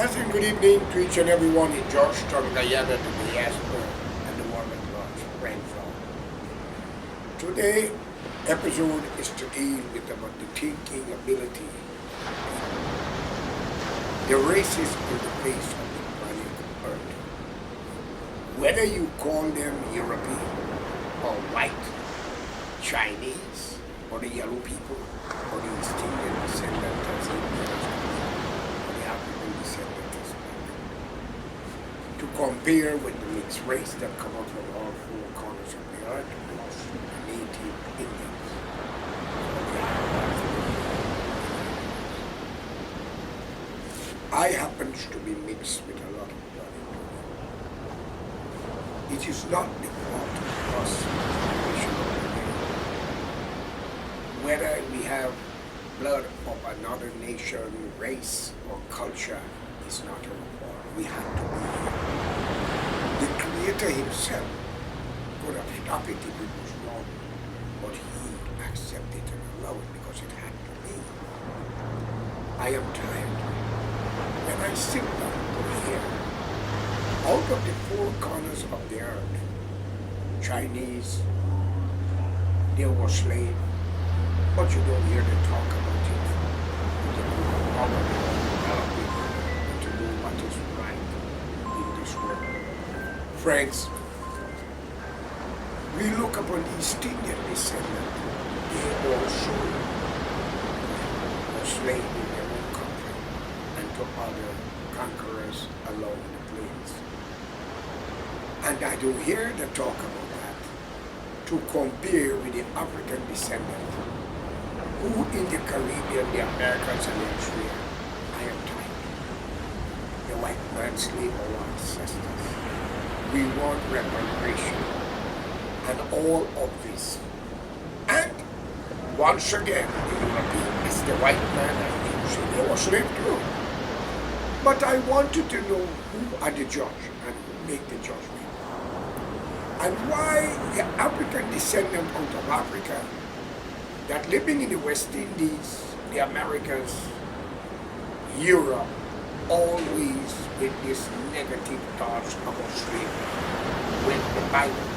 Pleasant good evening to each and everyone in Georgetown, Guyana, to the diaspora and the world at large. Friends all. Today episode is to deal with about the thinking ability, the races in the face of the planet Earth. Whether you call them European or white, Chinese, or the yellow people, or the East Indian descendants as Indians, or the African descendants as well. To compare with the mixed race that come out from all four corners of the earth, plus the native Indians. I happen to be mixed with a lot of blood in me. It is not the fault of us, whether we have blood of another nation, race, or culture is not our fault. We have to be here. The Creator Himself could have stopped it if it was wrong, but He accepted and allowed it because it had to be. I am tired. When I sit down here, out of the four corners of the earth, Chinese, they were slaves. But you don't hear them talk about it. To empower people to do what is right in this world. Friends, we look upon East Indian descendants. They also were slaves in their own country and to other conquerors along the plains. And I do hear them talk about that to compare with the African descendants who in the Caribbean, the Americans, and elsewhere. I am tired. The white man slave our ancestors. We want reparation and all of this. And once again, the Europeans, the white man, and they were slave too. But I wanted to know who are the judge and who make the judgment. And why the African descendant out of Africa that living in the West Indies, the Americas, Europe, always with this negative thoughts about slavery, when the Bible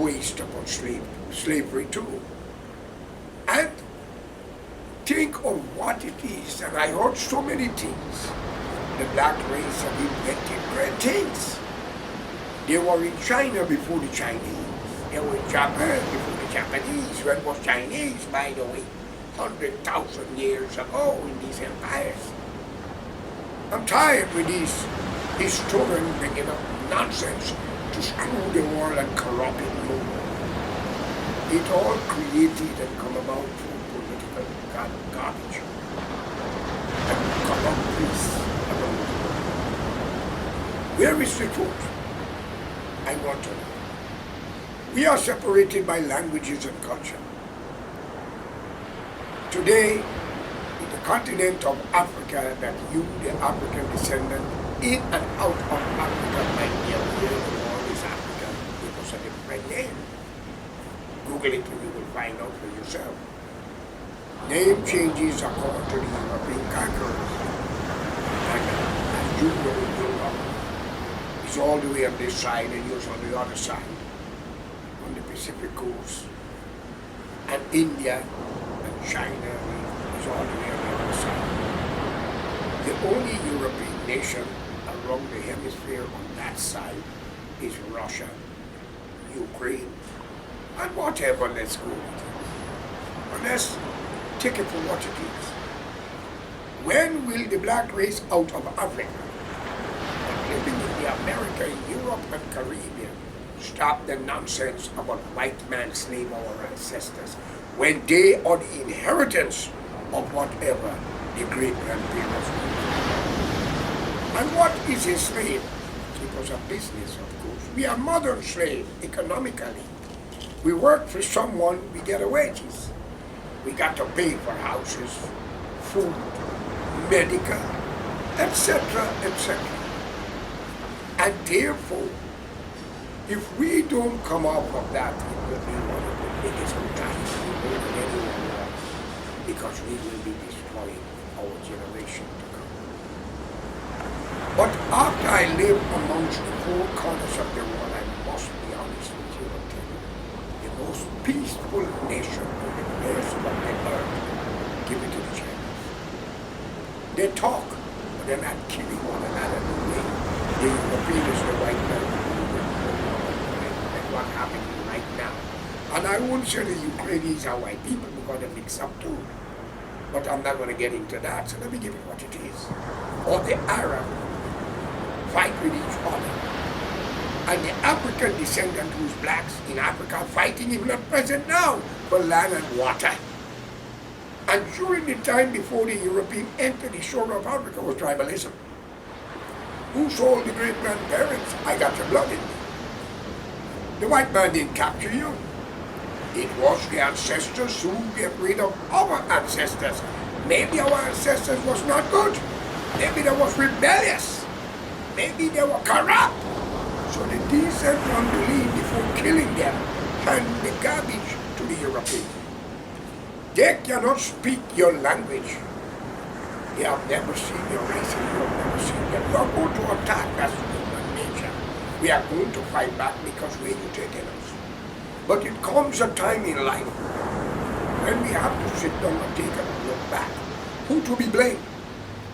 based upon slavery too. And think of what it is, and I heard so many things. The black race have invented great things. They were in China before the Chinese. They were in Japan before the Japanese. When was Chinese, by the way, 100,000 years ago in these empires. I'm tired with these historians bringing up nonsense to screw the world and corrupt it more. It all created and come about through political garbage and corrupt peace around the world. Where is the truth? I want to know. We are separated by languages and culture. Today, in the continent of Africa, that you, the African descendant, in and out of Africa, might be aware the world is Africa because of a different name. Google it and you will find out for yourself. Name changes according to the European conquerors. And you know Europe is all the way on this side and yours on the other side. On the Pacific coast, and India and China is all the way on the other side. The only European nation around the hemisphere on that side is Russia, Ukraine, and whatever, let's go with it. But let's take it for what it is. When will the black race out of Africa, living in the America, Europe, and Caribbean, stop the nonsense about white man slave our ancestors when they are the inheritance of whatever the great grandparents did? And what is a slave? It was a business, of course. We are modern slave economically. We work for someone, we get a wages. We got to pay for houses, food, medical, etc., etc. And therefore, if we don't come out of that, it will be one of the biggest catastrophes more than anyone else, because we will be destroying our generation to come. But after I live amongst the four corners of the world, I must be honest with you and tell you, the most peaceful nation on the face of the earth, give it to the Chinese. They talk, but they're not killing one another the way the Europeans, the white man, and what happening right now. And I won't say the Ukrainians are white people because they mix up too. But I'm not going to get into that, so let me give you what it is. Or the Arab fight with each other. And the African descendant who's blacks in Africa fighting, even at present now, for land and water. And during the time before the European entered the shore of Africa was tribalism. Who sold the great-grandparents? I got your blood in me. The white man didn't capture you. It was the ancestors who get rid of our ancestors. Maybe our ancestors was not good. Maybe they was rebellious. Maybe they were corrupt. So the decent one believed before killing them hand the garbage to the Europeans. They cannot speak your language. They have never seen your race and you have never seen them. You are going to attack, that's human nature. We are going to fight back because we're irritating us. But it comes a time in life when we have to sit down and take a look back. Who to be blamed?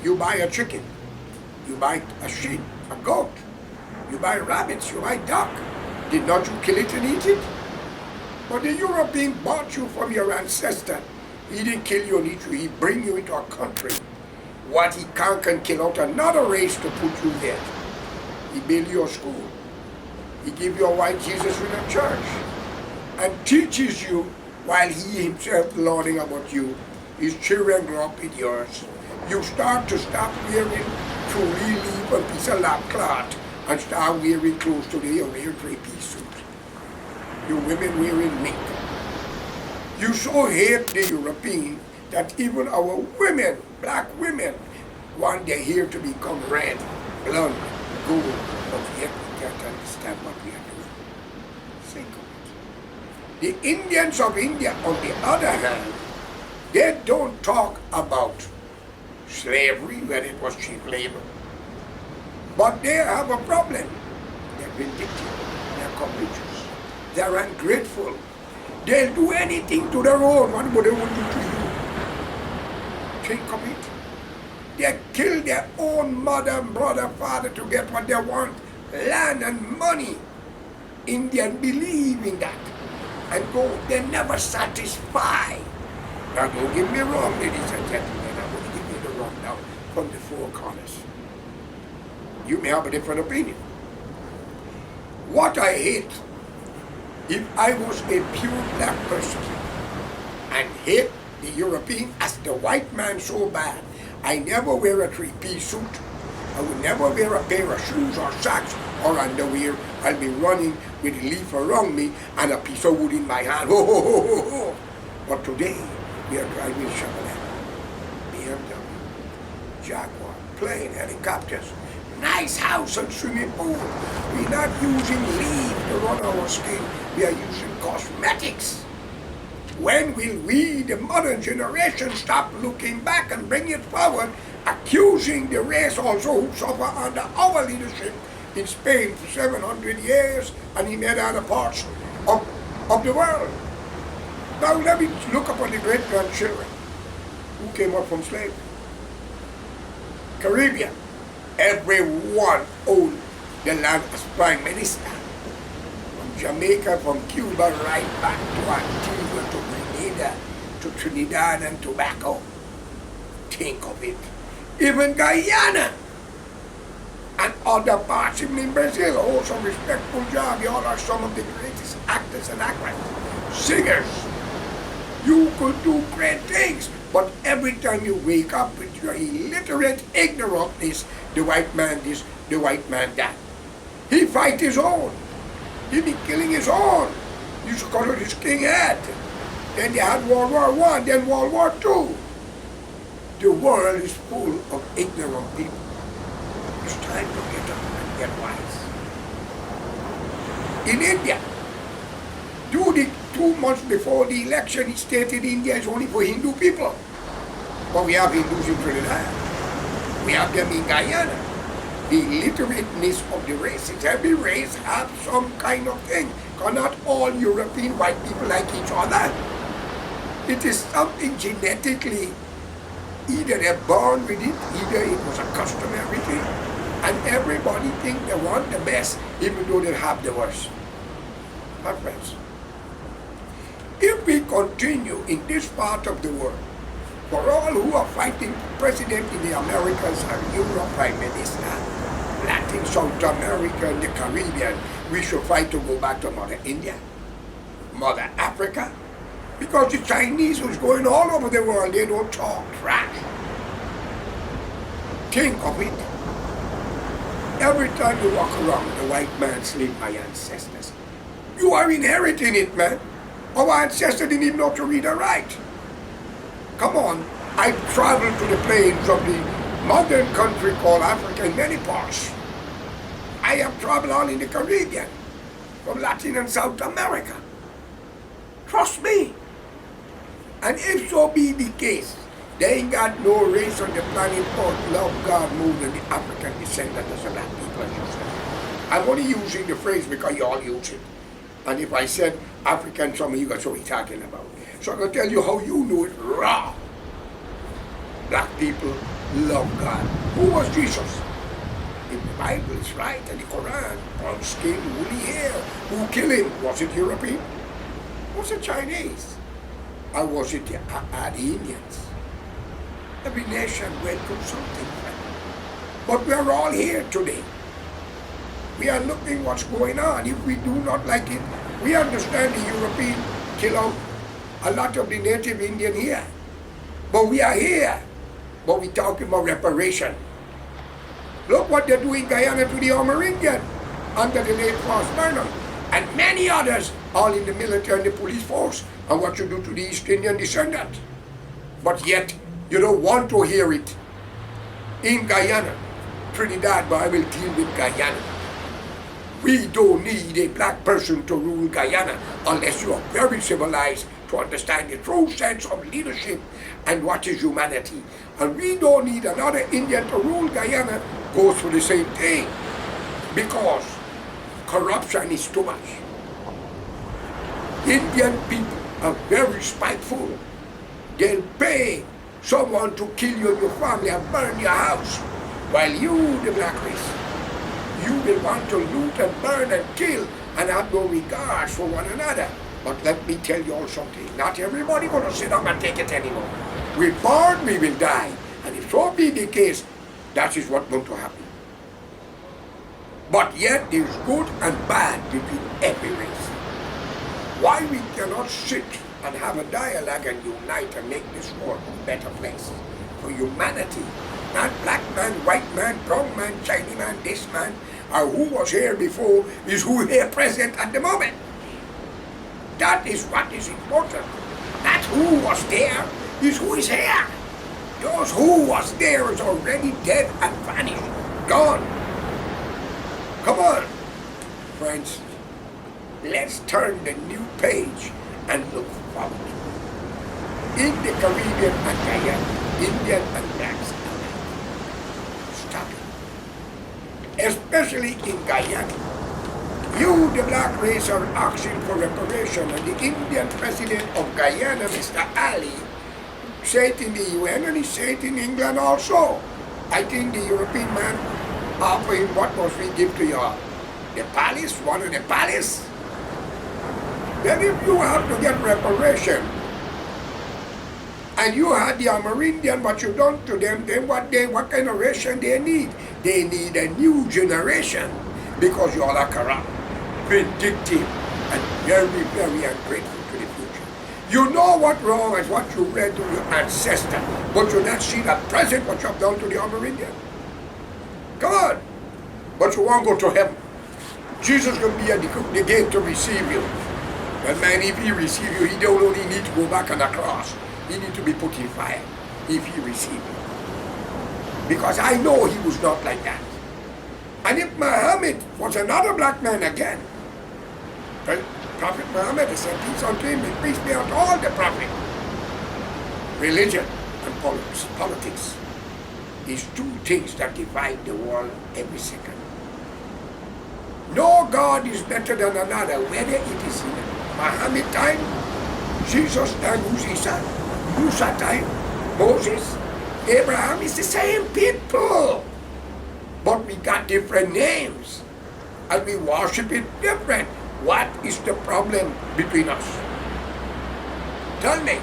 You buy a chicken, you buy a sheep, a goat, you buy rabbits, you buy duck. Did not you kill it and eat it? But the European bought you from your ancestor. He didn't kill you and eat you, he bring you into a country. What he can kill out another race to put you there. He build you a school. He give you a white Jesus in a church. And teaches you while he himself learning about you. His children grow up with yours. You start to stop wearing truly leaf and piece of lap cloth and start wearing clothes today. You wear 3-piece suit. You women wearing mink. You so hate the European that even our women, black women, want their hair to become red, blonde, gold, but yet we can't understand what we are doing. Think of it. The Indians of India, on the other hand, they don't talk about slavery when it was cheap labor. But they have a problem. They're vindictive, they're covetous, they're ungrateful. They'll do anything to their own, what would they want to do to you? Think of it. They kill their own mother, brother, father to get what they want, land and money. Indians believe in that. And go, they're never satisfied. Now don't get me wrong, ladies and gentlemen, I'm going to give you the rundown from the four corners. You may have a different opinion. What I hate, if I was a pure black person and hate the European as the white man so bad, I never wear a 3-piece suit. I would never wear a pair of shoes or socks or underwear. I'll be running with a leaf around me and a piece of wood in my hand. Ho, ho, ho, ho, ho. But today, we are driving Chevrolet, BMW, Jaguar, plane, helicopters, nice house and swimming pool. We're not using leaf to run our skin. We are using cosmetics. When will we, the modern generation, stop looking back and bring it forward, accusing the race also who suffer under our leadership in Spain for 700 years and in many other parts of the world? Now let me look upon the great-grandchildren who came up from slavery. Caribbean, everyone owned the land as prime minister. From Jamaica, from Cuba, right back to Antigua, to Grenada, to Trinidad and Tobago. Think of it. Even Guyana and other parts, even in Brazil, also respectful job. You all are some of the greatest actors and actresses, singers. You could do great things, but every time you wake up with your illiterate ignorantness, the white man this, the white man that. He fight his own. He be killing his own. You should call it his king head. Then they had World War I, then World War II. The world is full of ignorant people. It's time to get up and get wise. In India, 2 months before the election, he stated India is only for Hindu people. But we have Hindus in Trinidad. We have them in Guyana. the illiterateness of the races. Every race has some kind of thing. Because not all European white people like each other. It is something genetically, either they're born with it, either it was a customary thing, and everybody think they want the best, even though they have the worst. My friends, if we continue in this part of the world, for all who are fighting president in the Americas and Europe, Prime Minister, Latin, South America, and the Caribbean, we should fight to go back to Mother India, Mother Africa, because the Chinese who's going all over the world, they don't talk trash. Think of it. Every time you walk around, the white man slave my ancestors. You are inheriting it, man. Our ancestors didn't even know to read and write. Come on, I've traveled to the plains of the modern country called Africa in many parts. I have traveled all in the Caribbean, from Latin and South America. Trust me. And if so be the case, they ain't got no race on the planet Earth love God more than the African descendant of black people, as you said. I'm only using the phrase because you all use it. And if I said African, some of you guys know what he's talking about. So I'm going to tell you how you know it raw. Black people love God. Who was Jesus? In the Bible, it's right, and the Quran, brown skin, woolly hair. Who killed him? Was it European? Was it Chinese? Or was it the Indians? Every nation went through something. But we're all here today. We are looking what's going on. If we do not like it, we understand the European kill out a lot of the native Indian here. But we are here. But we're talking about reparation. Look what they're doing in Guyana to the Amerindian under the late Frost Burnham. And many others, all in the military and the police force, and what you do to the East Indian descendant. But yet, you don't want to hear it. In Guyana, Trinidad, but I will deal with Guyana. We don't need a black person to rule Guyana unless you are very civilized to understand the true sense of leadership and what is humanity. And we don't need another Indian to rule Guyana, goes for the same thing. Because corruption is too much. Indian people are very spiteful. They'll pay someone to kill you and your family and burn your house. While you, the black race, you will want to loot and burn and kill and have no regard for one another. But let me tell you all something. Not everybody going to sit down and take it anymore. We're born, we will die. And if so be the case, that is what's going to happen. But yet there's good and bad between every race. Why we cannot sit and have a dialogue and unite and make this world a better place for humanity? Not black man, white man, brown man, Chinese man, this man, or who was here before is who here present at the moment. That is what is important. Not who was there, is who is here. Those who was there is already dead and vanished, gone. Come on, friends. Let's turn the new page and look forward. In the Caribbean and Guyana, Indian and blacks alike. Stop it. Especially in Guyana. You, the black race, are asking for reparation, and the Indian president of Guyana, Mr. Ali, said it in the UN and he said it in England also. I think the European man offered him, what must we give to you? The palace, one of the palace? Then if you have to get reparation, and you had the Amerindian, what you done to them, then what kind of ration they need? They need a new generation, because you all are corrupt, vindictive, and very, very ungrateful to the future. You know what wrong is what you read to your ancestor, but you not see that present what you have done to the Amerindian. Come on. But you won't go to heaven. Jesus will be at the gate to receive you. But man, if he receive you, he don't only need to go back on the cross. He need to be put in fire if he receive you. Because I know he was not like that. And if Muhammad was another black man again, well, Prophet Muhammad has said peace unto him and peace be unto all the prophet. Religion and politics. is two things that divide the world every second. No God is better than another, whether it is in Muhammad time, Jesus time, who's his son, Musa time, Moses, Abraham, is the same people. But we got different names and we worship it different. What is the problem between us? Tell me.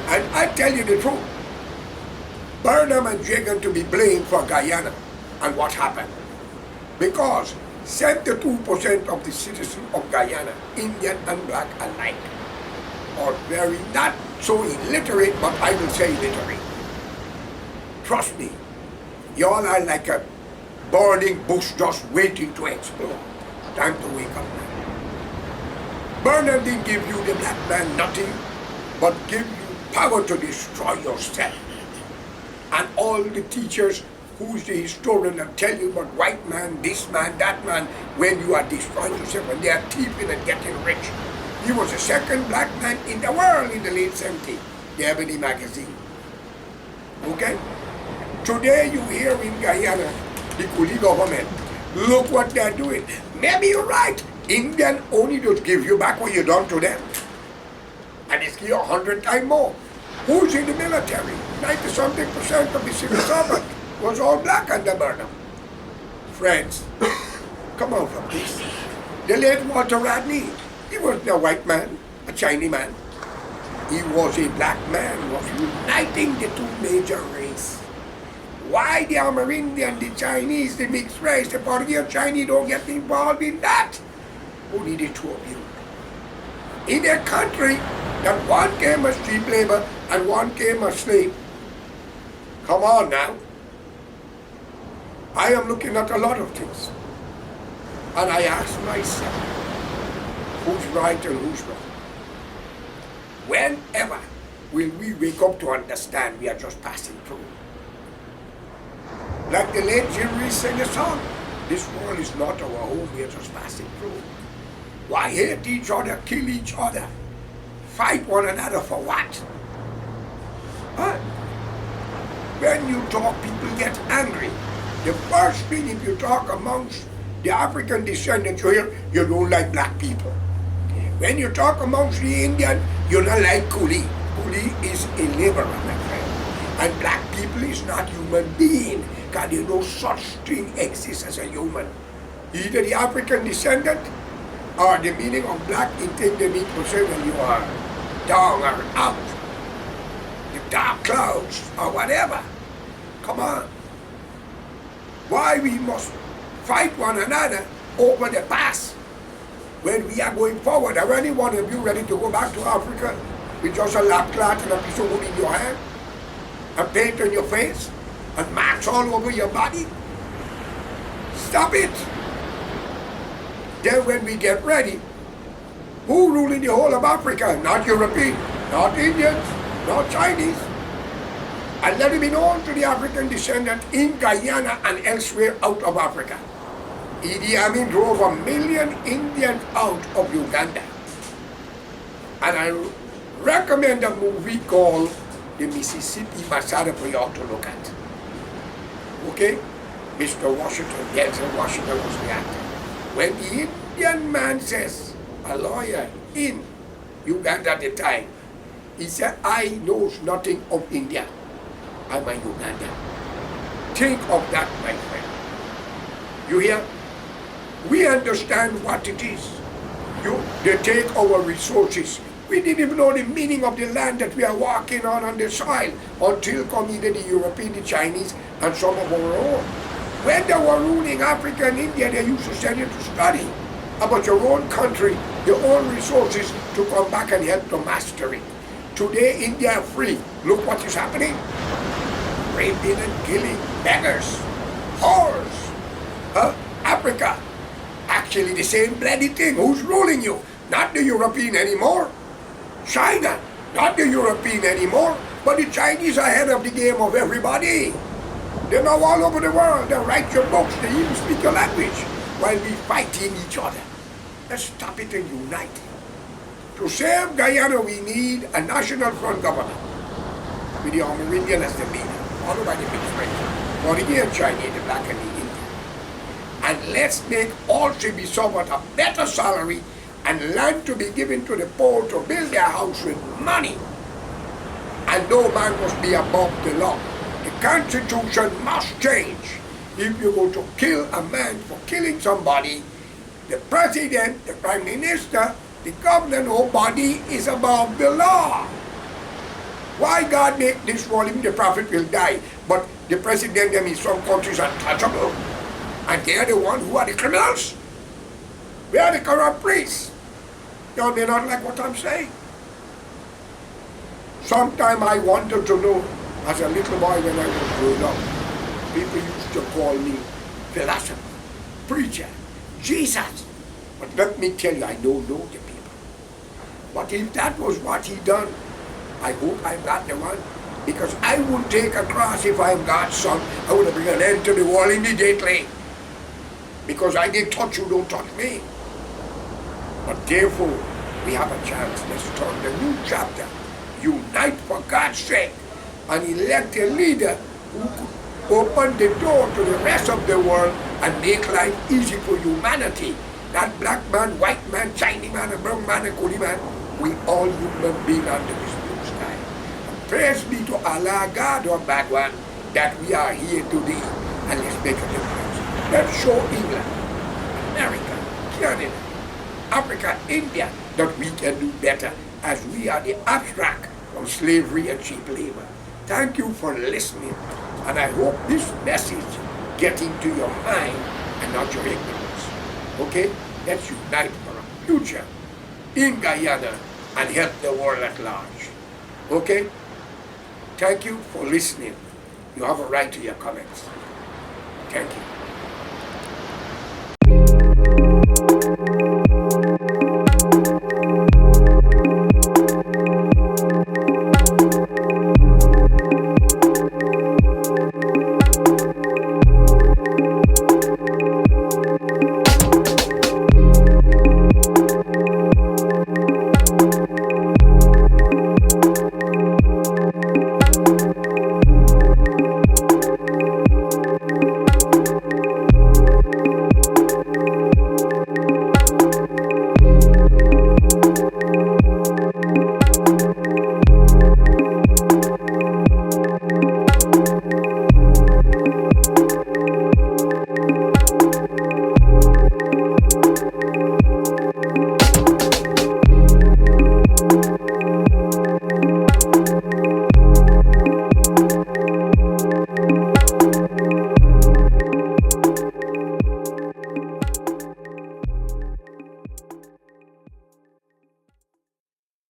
And I tell you the truth. Burnham and Jagan to be blamed for Guyana and what happened. Because 72% of the citizens of Guyana, Indian and black alike, are very not so illiterate, but I will say literate. Trust me, y'all are like a burning bush just waiting to explode. Time to wake up now. Burnham didn't give you, the black man, nothing, but give you power to destroy yourself. And all the teachers who's the historian and tell you about white man, this man, that man, when you are destroying yourself and they are thieving and getting rich. He was the second black man in the world in the late 70s, the Ebony magazine. Okay? Today you hear in Guyana, the Coolie government, look what they're doing. Maybe you're right. Indian only just give you back what you done to them. And it's give you 100 times more. Who's in the military? 90-something% of the civil servant was all black under Burnham. Friends, come on from this. The late Walter Rodney, he wasn't a white man, a Chinese man. He was a black man, was uniting the two major races. Why the Amerindian, the Chinese, the mixed race, the Portuguese Chinese don't get involved in that? Only the two of you. In a country that one came as cheap labor and one came as slave. Come on now. I am looking at a lot of things. And I ask myself, who's right and who's wrong? Whenever will we wake up to understand we are just passing through? Like the late Jim Reeves sang a song, this world is not our home, we are just passing through. Why hate each other, kill each other, fight one another for what? Huh? When you talk, people get angry. The first thing, if you talk amongst the African descendants, you hear, you don't like black people. When you talk amongst the Indian, you don't like Coolie. Coolie is a laborer, my friend. And black people is not human being, because there no such thing exists as a human. Either the African descendant or the meaning of black, it take the need to say when you are down or out. The dark clouds or whatever. Come on. Why we must fight one another over the past when we are going forward? Are any one of you ready to go back to Africa with just a lap cloth and a piece of wood in your hand and paint on your face and marks all over your body? Stop it. Then when we get ready, who ruling the whole of Africa? Not European, not Indians, not Chinese. And let it be known to the African descendant in Guyana and elsewhere out of Africa. Idi Amin drove 1 million Indians out of Uganda. And I recommend a movie called The Mississippi Massacre for you all to look at. Okay? Mr. Washington, Denzel Washington was the actor. When the Indian man says, a lawyer in Uganda at the time, he said, I knows nothing of India. I'm a Ugandan. Think of that, my friend. You hear? We understand what it is. They take our resources. We didn't even know the meaning of the land that we are walking on the soil until come either the European, the Chinese, and some of our own. When they were ruling Africa and India, they used to send you to study about your own country, your own resources, to come back and help to master it. Today, India is free. Look what is happening. Raping and killing beggars, whores. Africa, actually the same bloody thing. Who's ruling you? Not the European anymore. China, not the European anymore. But the Chinese are ahead of the game of everybody. They're now all over the world. They write your books. They even speak your language while we fighting each other. Let's stop it and unite. To save Guyana, we need a national front government with the Amerindian as the leader. followed by the big French, Korean, Chinese, the black and the Indian. And let's make all should be somewhat a better salary and land to be given to the poor to build their house with money. And no man must be above the law. The Constitution must change. If you go to kill a man for killing somebody, the president, the prime minister, the governor, nobody is above the law. Why God make this volume? The prophet will die, but the president them in some countries are untouchable, and they are the ones who are the criminals. We are the corrupt priests. You may not like what I'm saying. Sometime I wanted to know, as a little boy when I was growing up, people used to call me philosopher, preacher, Jesus. But let me tell you, I don't know the people. But if that was what he done, I hope I'm not the one. Because I would take a cross if I'm God's son. I would have bring an end to the world immediately. Because I didn't touch you, don't touch me. But therefore, we have a chance. Let's start the new chapter. Unite for God's sake. And elect a leader who could open the door to the rest of the world and make life easy for humanity. Not black man, white man, Chinese man, and brown man, and Kuli man. We all human beings under this blue sky. And praise be to Allah, God or bad one, that we are here today. And let's make a difference. Let's show England, America, Canada, Africa, India, that we can do better, as we are the abstract from slavery and cheap labor. Thank you for listening, and I hope this message get into your mind and not your ignorance. Okay? Let's unite for a future in Guyana and help the world at large. Okay? Thank you for listening. You have a right to your comments. Thank you.